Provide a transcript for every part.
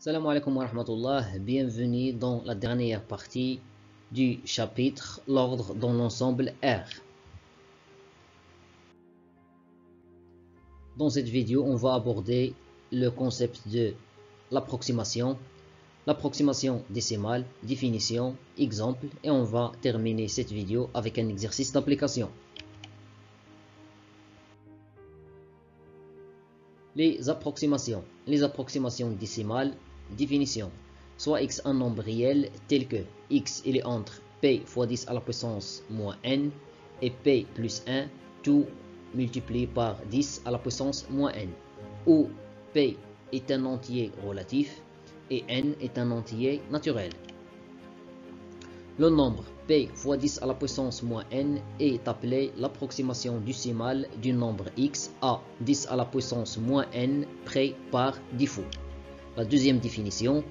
Salam alaikum wa rahmatullah, bienvenue dans la dernière partie du chapitre L'ordre dans l'ensemble R. Dans cette vidéo, on va aborder le concept de l'approximation décimale, définition, exemple, et on va terminer cette vidéo avec un exercice d'application. Les approximations décimales, définition. Soit x un nombre réel tel que x il est entre p fois 10 à la puissance moins n et p plus 1 tout multiplié par 10 à la puissance moins n, où p est un entier relatif et n est un entier naturel. Le nombre p fois 10 à la puissance moins n est appelé l'approximation décimale du nombre x à 10 à la puissance moins n près par défaut. La deuxième définition,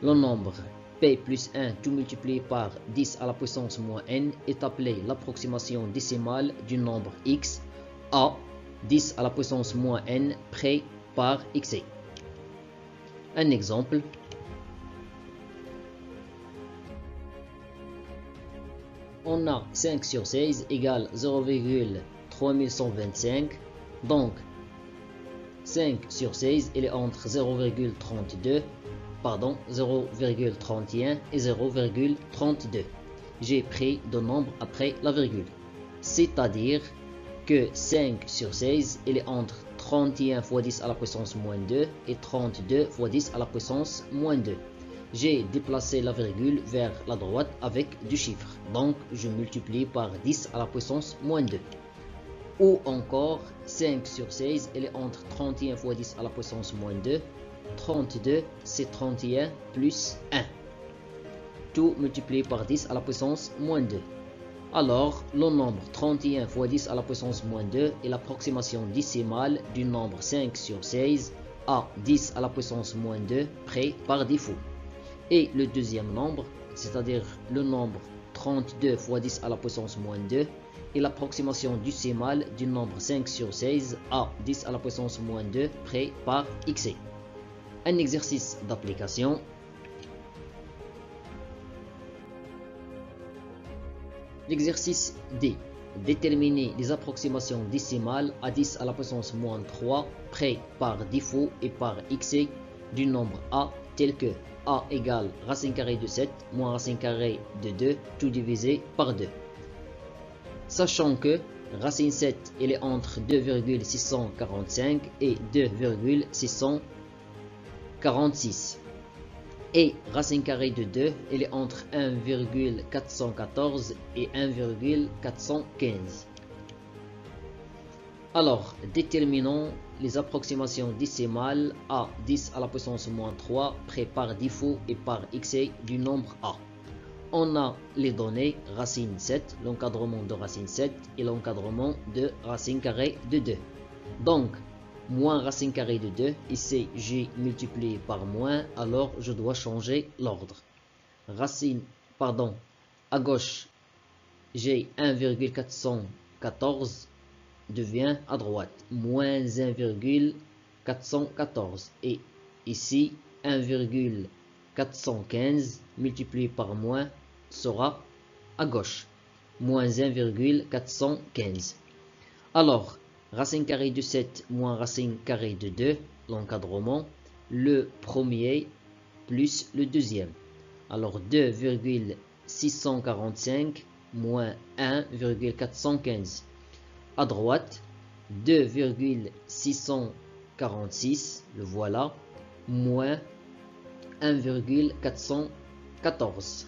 le nombre p plus 1 tout multiplié par 10 à la puissance moins n est appelé l'approximation décimale du nombre x à 10 à la puissance moins n près par x. Un exemple. On a 5 sur 16 égale 0,3125. Donc, 5 sur 16, il est entre 0,31 et 0,32. J'ai pris deux nombres après la virgule. C'est-à-dire que 5 sur 16, il est entre 31 fois 10 à la puissance moins 2 et 32 fois 10 à la puissance moins 2. J'ai déplacé la virgule vers la droite avec du chiffre. Donc, je multiplie par 10 à la puissance moins 2. Ou encore, 5 sur 16, elle est entre 31 fois 10 à la puissance moins 2. 32, c'est 31 plus 1. Tout multiplié par 10 à la puissance moins 2. Alors, le nombre 31 fois 10 à la puissance moins 2 est l'approximation décimale du nombre 5 sur 16 à 10 à la puissance moins 2 près par défaut. Et le deuxième nombre, c'est-à-dire le nombre 32 fois 10 à la puissance moins 2, est l'approximation décimale du nombre 5 sur 16 à 10 à la puissance moins 2 près par x. Un exercice d'application. L'exercice D. Déterminer les approximations décimales à 10 à la puissance moins 3 près par défaut et par x du nombre a tel que a égale racine carrée de 7 moins racine carrée de 2 tout divisé par 2. Sachant que racine 7 il est entre 2,645 et 2,646 et racine carrée de 2 il est entre 1,414 et 1,415. Alors, déterminons les approximations décimales à 10 à la puissance moins 3 près par défaut et par x du nombre a. On a les données racine 7, l'encadrement de racine 7 et l'encadrement de racine carrée de 2. Donc, moins racine carrée de 2, ici j'ai multiplié par moins, alors je dois changer l'ordre. À gauche, j'ai 1,414 devient à droite moins 1,414 et ici 1,415 multiplié par moins sera à gauche moins 1,415. Alors racine carrée de 7 moins racine carrée de 2, l'encadrement, le premier plus le deuxième. Alors 2,645 moins 1,415. À droite, 2,646, le voilà, moins 1,414.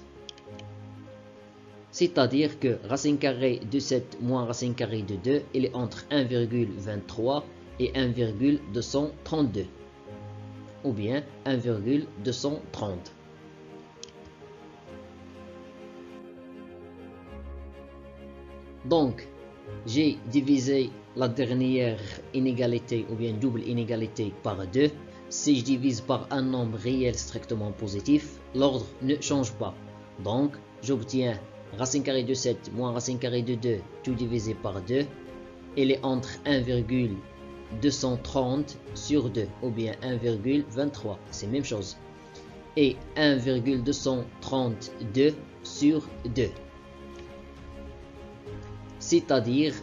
C'est-à-dire que racine carrée de 7 moins racine carrée de 2, il est entre 1,23 et 1,232. Ou bien 1,230. Donc, j'ai divisé la dernière inégalité ou bien double inégalité par 2. Si je divise par un nombre réel strictement positif, l'ordre ne change pas. Donc, j'obtiens racine carrée de 7 moins racine carrée de 2 tout divisé par 2. Il est entre 1,230 sur 2 ou bien 1,23. C'est la même chose. est 1,232 sur 2. C'est-à-dire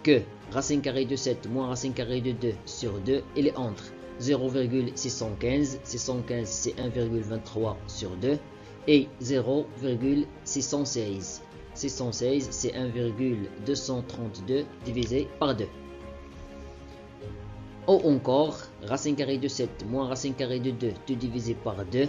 que racine carrée de 7 moins racine carrée de 2 sur 2, elle est entre 0,615, 615 c'est 1,23 sur 2, et 0,616. 616 c'est 1,232 divisé par 2. Ou encore, racine carrée de 7 moins racine carrée de 2 tout divisé par 2,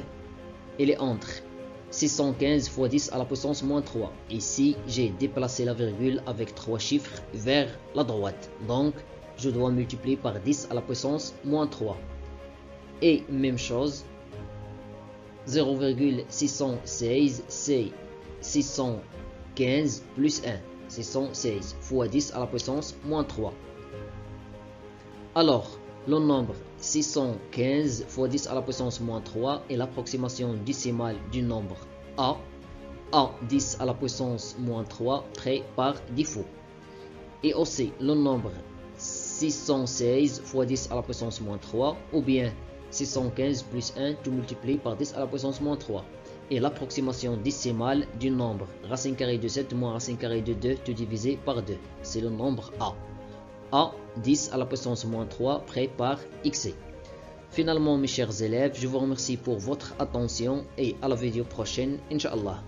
elle est entre 615 fois 10 à la puissance moins 3. Ici, j'ai déplacé la virgule avec 3 chiffres vers la droite. Donc, je dois multiplier par 10 à la puissance moins 3. Et même chose, 0,616 c'est 615 plus 1. 616 fois 10 à la puissance moins 3. Alors, le nombre 615 fois 10 à la puissance moins 3 est l'approximation décimale du nombre A 10 à la puissance moins 3 pris par défaut. Et aussi le nombre 616 fois 10 à la puissance moins 3 ou bien 615 plus 1 tout multiplié par 10 à la puissance moins 3 est l'approximation décimale du nombre racine carrée de 7 moins racine carrée de 2 tout divisé par 2. C'est le nombre A. 10 à la puissance moins 3 pris par xc. Finalement mes chers élèves, je vous remercie pour votre attention et à la vidéo prochaine, Inch'Allah.